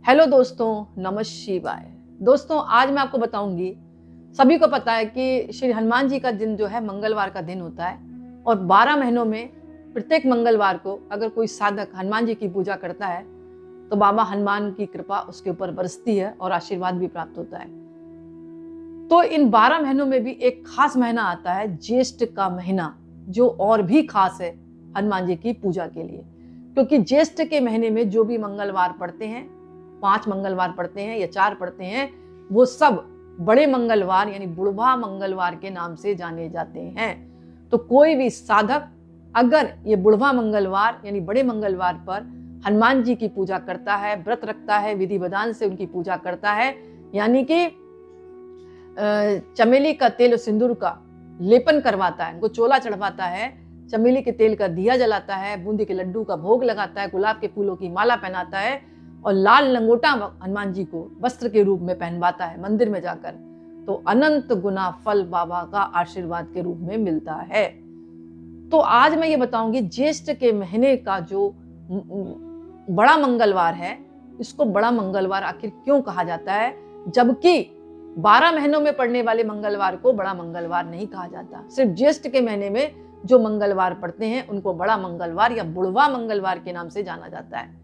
Hello दोस्तों, नमः शिवाय। दोस्तों, आज मैं आपको बताऊंगी, सभी को पता है कि श्री हनुमान जी का दिन जो है मंगलवार का दिन होता है और 12 महीनों में प्रत्येक मंगलवार को अगर कोई साधक हनुमान जी की पूजा करता है तो बाबा हनुमान की कृपा उसके ऊपर बरसती है और आशीर्वाद भी प्राप्त होता है। तो इन 12 महीनों में भी एक खास महीना आता है, ज्येष्ठ का महीना, जो और भी खास है हनुमान जी की पूजा के लिए, क्योंकि ज्येष्ठ के महीने में जो भी मंगलवार पड़ते हैं, 5 मंगलवार पड़ते हैं या 4 पड़ते हैं, वो सब बड़े मंगलवार यानी बुढ़वा मंगलवार के नाम से जाने जाते हैं। तो कोई भी साधक अगर ये बुढ़वा मंगलवार यानी बड़े मंगलवार पर हनुमान जी की पूजा करता है, व्रत रखता है, विधि विधान से उनकी पूजा करता है, यानी कि चमेली का तेल और सिंदूर का लेपन करवाता है, उनको चोला चढ़वाता है, चमेली के तेल का दिया जलाता है, बूंदी के लड्डू का भोग लगाता है, गुलाब के फूलों की माला पहनाता है और लाल लंगोटा हनुमान जी को वस्त्र के रूप में पहनवाता है मंदिर में जाकर, तो अनंत गुना फल बाबा का आशीर्वाद के रूप में मिलता है। तो आज मैं ये बताऊंगी ज्येष्ठ के महीने का जो बड़ा मंगलवार है, इसको बड़ा मंगलवार आखिर क्यों कहा जाता है, जबकि 12 महीनों में पड़ने वाले मंगलवार को बड़ा मंगलवार नहीं कहा जाता। सिर्फ ज्येष्ठ के महीने में जो मंगलवार पड़ते हैं उनको बड़ा मंगलवार या बुढ़वा मंगलवार के नाम से जाना जाता है।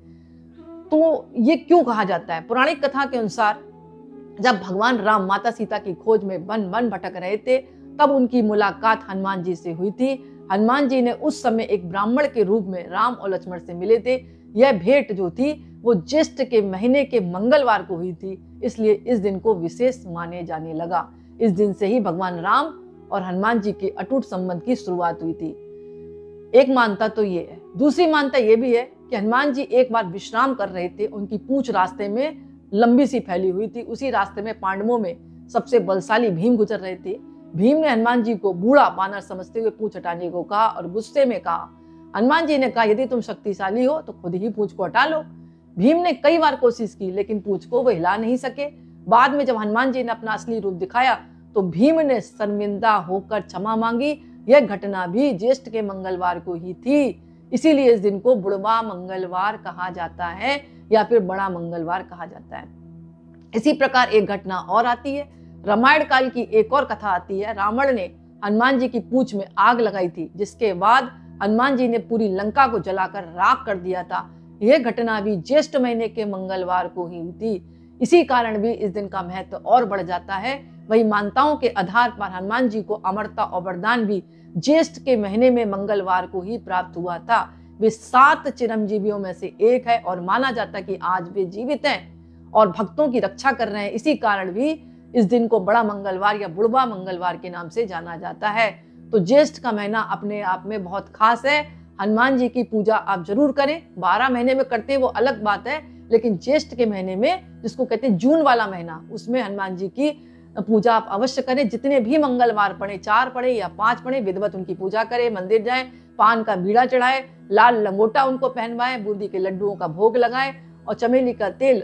तो ये क्यों कहा जाता है? पौराणिक कथा के अनुसार जब भगवान राम माता सीता की खोज में वन वन भटक रहे थे, तब उनकी मुलाकात हनुमान जी से हुई थी। हनुमान जी ने उस समय एक ब्राह्मण के रूप में राम और लक्ष्मण से मिले थे। यह भेंट जो थी वो ज्येष्ठ के महीने के मंगलवार को हुई थी, इसलिए इस दिन को विशेष माने जाने लगा। इस दिन से ही भगवान राम और हनुमान जी के अटूट संबंध की शुरुआत हुई थी। एक मान्यता तो ये है। दूसरी मान्यता ये भी है कि हनुमान जी एक बार विश्राम कर रहे थे, उनकी पूंछ रास्ते में लंबी सी फैली हुई थी। उसी रास्ते में पांडवों में सबसे बलशाली भीम गुजर रहे थे। भीम ने हनुमान जी को बूढ़ा बानर समझते हुए पूंछ हटाने को कहा और गुस्से में कहा। हनुमान जी ने कहा, यदि तुम शक्तिशाली हो तो खुद ही पूंछ को हटा लो। भीम ने कई बार कोशिश की, लेकिन पूंछ को वो हिला नहीं सके। बाद में जब हनुमान जी ने अपना असली रूप दिखाया तो भीम ने शर्मिंदा होकर क्षमा मांगी। यह घटना भी ज्येष्ठ के मंगलवार को ही थी, इसीलिए इस दिन को बुढ़वा मंगलवार कहा जाता है या फिर बड़ा मंगलवार कहा जाता है। इसी प्रकार एक घटना और आती है, रामायण काल की एक और कथा आती है। रावण ने हनुमान जी की पूंछ में आग लगाई थी, जिसके बाद हनुमान जी ने पूरी लंका को जलाकर राख कर दिया था। यह घटना भी ज्येष्ठ महीने के मंगलवार को ही हुई थी। इसी कारण भी इस दिन का महत्व और बढ़ जाता है। वही मान्यताओं के आधार पर हनुमान जी को अमरता और वरदान भी ज्येष्ठ के महीने में मंगलवार को ही प्राप्त हुआ था। वे 7 चिरंजीवियों में से एक है और माना जाता है कि आज वे जीवित हैं और भक्तों की रक्षा कर रहे हैं। इसी कारण भी इस दिन को बड़ा मंगलवार या बुढ़वा मंगलवार के नाम से जाना जाता है। तो ज्येष्ठ का महीना अपने आप में बहुत खास है। हनुमान जी की पूजा आप जरूर करें। 12 महीने में करते हैं वो अलग बात है, लेकिन ज्येष्ठ के महीने में, जिसको कहते हैं जून वाला महीना, उसमें हनुमान जी की पूजा आप अवश्य करें। जितने भी मंगलवार पड़े, 4 पड़े या 5 पड़े, विधिवत उनकी पूजा करें, मंदिर जाएं, पान का बीड़ा चढ़ाएं, लाल लंगोटा उनको पहनवाएं, बूंदी के लड्डुओं का भोग लगाएं और चमेली का तेल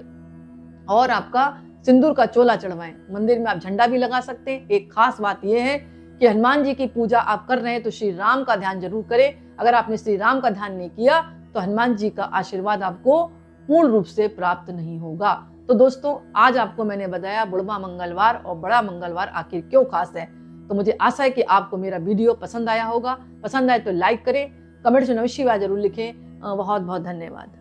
और आपका सिंदूर का चोला चढ़वाएं। मंदिर में आप झंडा भी लगा सकते हैं। एक खास बात यह है कि हनुमान जी की पूजा आप कर रहे हैं तो श्री राम का ध्यान जरूर करें। अगर आपने श्री राम का ध्यान नहीं किया तो हनुमान जी का आशीर्वाद आपको पूर्ण रूप से प्राप्त नहीं होगा। तो दोस्तों, आज आपको मैंने बताया बुढ़वा मंगलवार और बड़ा मंगलवार आखिर क्यों खास है। तो मुझे आशा है कि आपको मेरा वीडियो पसंद आया होगा। पसंद आए तो लाइक करें, कमेंट में नमः शिवाय जरूर लिखें। बहुत बहुत धन्यवाद।